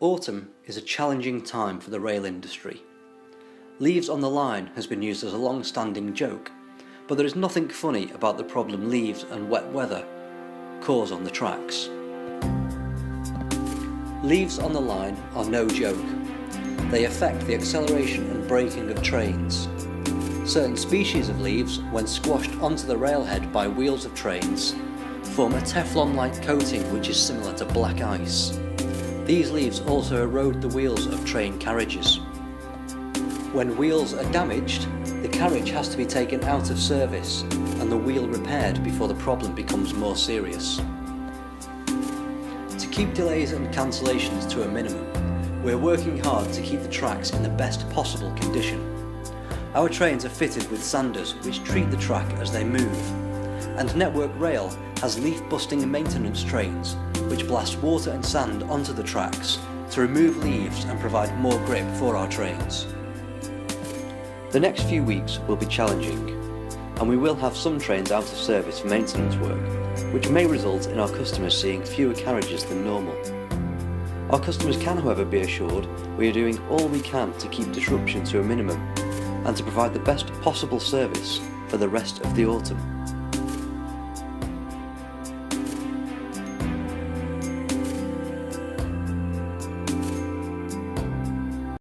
Autumn is a challenging time for the rail industry. Leaves on the line has been used as a long-standing joke, but there is nothing funny about the problem leaves and wet weather cause on the tracks. Leaves on the line are no joke. They affect the acceleration and braking of trains. Certain species of leaves, when squashed onto the railhead by wheels of trains, form a Teflon-like coating which is similar to black ice. These leaves also erode the wheels of train carriages. When wheels are damaged, the carriage has to be taken out of service and the wheel repaired before the problem becomes more serious. To keep delays and cancellations to a minimum, we're working hard to keep the tracks in the best possible condition. Our trains are fitted with sanders which treat the track as they move, and Network Rail has leaf-busting maintenance trains which blast water and sand onto the tracks to remove leaves and provide more grip for our trains. The next few weeks will be challenging, and we will have some trains out of service for maintenance work, which may result in our customers seeing fewer carriages than normal. Our customers can, however, be assured we are doing all we can to keep disruption to a minimum and to provide the best possible service for the rest of the autumn.